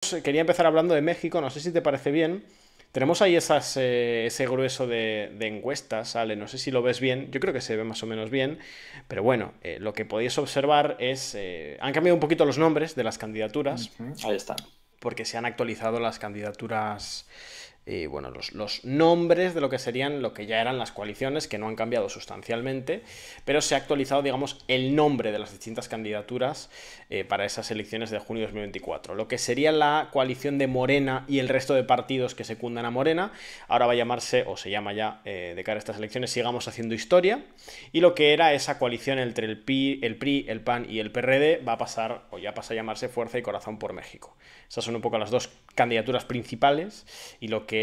Quería empezar hablando de México, no sé si te parece bien. Tenemos ahí ese grueso de encuestas, ¿sale? No sé si lo ves bien, yo creo que se ve más o menos bien, pero bueno, lo que podéis observar es, han cambiado un poquito los nombres de las candidaturas, Ujú, ahí están. porque se han actualizado las candidaturas, bueno, los nombres de lo que serían, lo que ya eran las coaliciones, que no han cambiado sustancialmente, pero se ha actualizado, digamos, el nombre de las distintas candidaturas para esas elecciones de junio de 2024. Lo que sería la coalición de Morena y el resto de partidos que secundan a Morena, ahora va a llamarse, o se llama ya, de cara a estas elecciones, Sigamos Haciendo Historia, y lo que era esa coalición entre el PRI, el PAN y el PRD va a pasar, o ya pasa a llamarse Fuerza y Corazón por México. Esas son un poco las dos candidaturas principales y lo que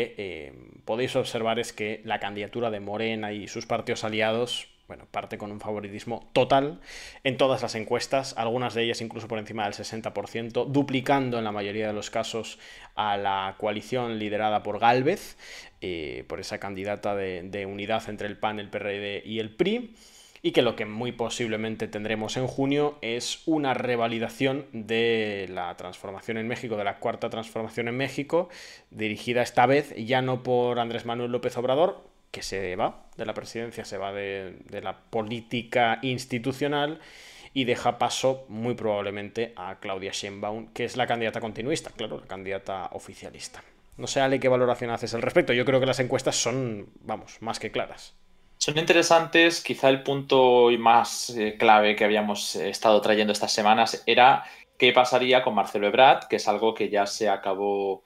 podéis observar es que la candidatura de Morena y sus partidos aliados, bueno, parte con un favoritismo total en todas las encuestas, algunas de ellas incluso por encima del 60%, duplicando en la mayoría de los casos a la coalición liderada por Gálvez, por esa candidata de unidad entre el PAN, el PRD y el PRI, y que lo que muy posiblemente tendremos en junio es una revalidación de la transformación en México, de la cuarta transformación en México, dirigida esta vez ya no por Andrés Manuel López Obrador, que se va de la presidencia, se va de la política institucional y deja paso muy probablemente a Claudia Sheinbaum, que es la candidata continuista, claro, la candidata oficialista. No sé, Ale, qué valoración haces al respecto. Yo creo que las encuestas son, vamos, más que claras. Son interesantes. Quizá el punto más clave que habíamos estado trayendo estas semanas era qué pasaría con Marcelo Ebrard, que es algo que ya se acabó,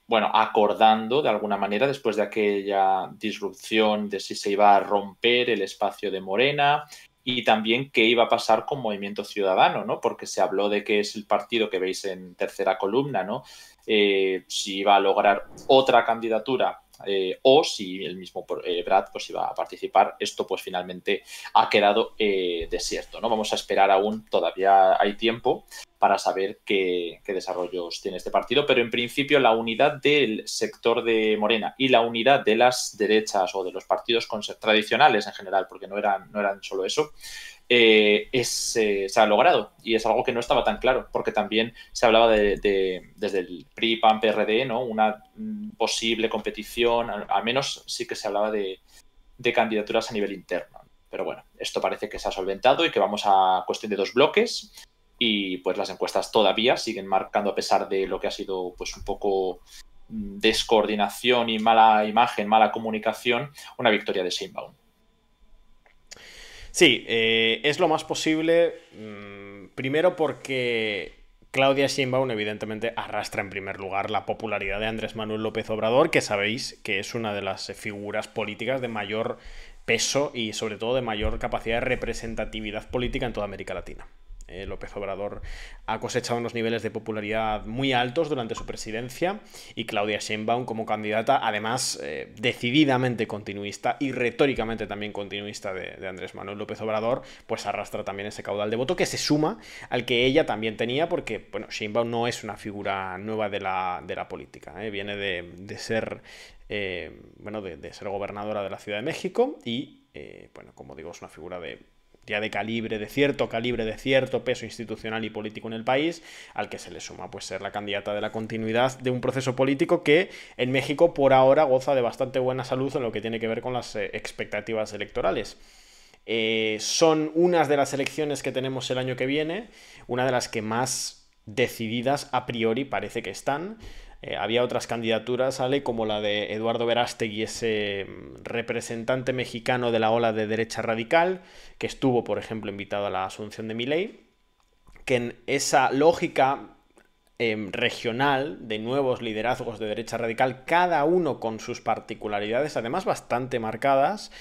bueno, acordando de alguna manera después de aquella disrupción de si se iba a romper el espacio de Morena y también qué iba a pasar con Movimiento Ciudadano, ¿no? Porque se habló de que es el partido que veis en tercera columna, ¿no? Si iba a lograr otra candidatura o si el mismo Brad pues iba a participar. Esto pues finalmente ha quedado desierto, ¿no? Vamos a esperar aún, todavía hay tiempo para saber qué desarrollos tiene este partido, pero en principio la unidad del sector de Morena y la unidad de las derechas o de los partidos tradicionales en general, porque no eran solo eso, se ha logrado y es algo que no estaba tan claro, porque también se hablaba desde el PRI, PAN, PRD, ¿no? Una posible competición, al menos sí que se hablaba de candidaturas a nivel interno. Pero bueno, esto parece que se ha solventado y que vamos a cuestión de dos bloques y pues las encuestas todavía siguen marcando, a pesar de lo que ha sido pues un poco descoordinación y mala imagen, mala comunicación, una victoria de Sheinbaum. Sí, es lo más posible. Primero porque Claudia Sheinbaum evidentemente arrastra en primer lugar la popularidad de Andrés Manuel López Obrador, que sabéis que es una de las figuras políticas de mayor peso y sobre todo de mayor capacidad de representatividad política en toda América Latina. López Obrador ha cosechado unos niveles de popularidad muy altos durante su presidencia y Claudia Sheinbaum como candidata, además decididamente continuista y retóricamente también continuista de Andrés Manuel López Obrador, pues arrastra también ese caudal de voto que se suma al que ella también tenía, porque bueno, Sheinbaum no es una figura nueva de la política, viene de ser bueno, de ser gobernadora de la Ciudad de México y bueno, como digo, es una figura ya de calibre, de cierto peso institucional y político en el país, al que se le suma pues ser la candidata de la continuidad de un proceso político que en México por ahora goza de bastante buena salud en lo que tiene que ver con las expectativas electorales. Son unas de las elecciones que tenemos el año que viene, una de las que más decididas a priori parece que están. Había otras candidaturas, Ale, como la de Eduardo Verástegui, ese representante mexicano de la ola de derecha radical, que estuvo, por ejemplo, invitado a la asunción de Milei, que en esa lógica regional de nuevos liderazgos de derecha radical, cada uno con sus particularidades, además bastante marcadas.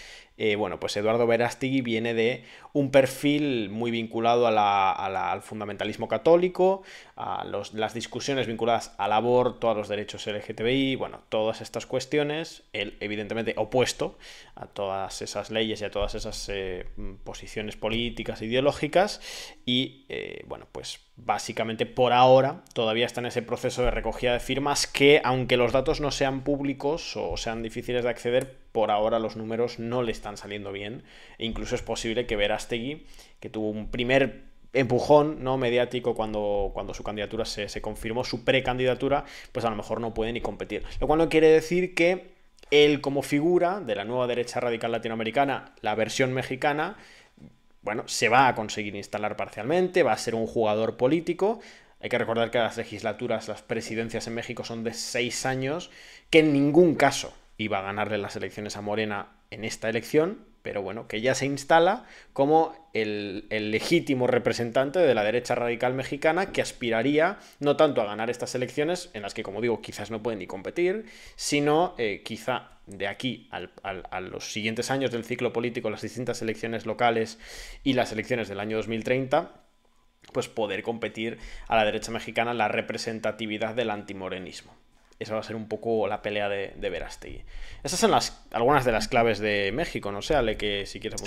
Bueno, pues Eduardo Verástegui viene de un perfil muy vinculado al fundamentalismo católico, a las discusiones vinculadas al aborto, a los derechos LGTBI, bueno, todas estas cuestiones, él evidentemente opuesto a todas esas leyes y a todas esas posiciones políticas, ideológicas, y bueno, pues básicamente por ahora todavía está en ese proceso de recogida de firmas que, aunque los datos no sean públicos o sean difíciles de acceder, por ahora los números no le están saliendo bien e incluso es posible que Verástegui, que tuvo un primer empujón, ¿no?, mediático cuando su candidatura se confirmó, su precandidatura, pues a lo mejor no puede ni competir. Lo cual no quiere decir que él, como figura de la nueva derecha radical latinoamericana, la versión mexicana, bueno, se va a conseguir instalar parcialmente, va a ser un jugador político. Hay que recordar que las legislaturas, las presidencias en México son de 6 años, que en ningún caso iba a ganarle las elecciones a Morena en esta elección, pero bueno, que ya se instala como el legítimo representante de la derecha radical mexicana, que aspiraría no tanto a ganar estas elecciones, en las que, como digo, quizás no pueden ni competir, sino quizá de aquí a los siguientes años del ciclo político, las distintas elecciones locales y las elecciones del año 2030, pues poder competir a la derecha mexicana en la representatividad del antimorenismo. Esa va a ser un poco la pelea de Verástegui. Esas son algunas de las claves de México, no sé, Ale, que si quieres...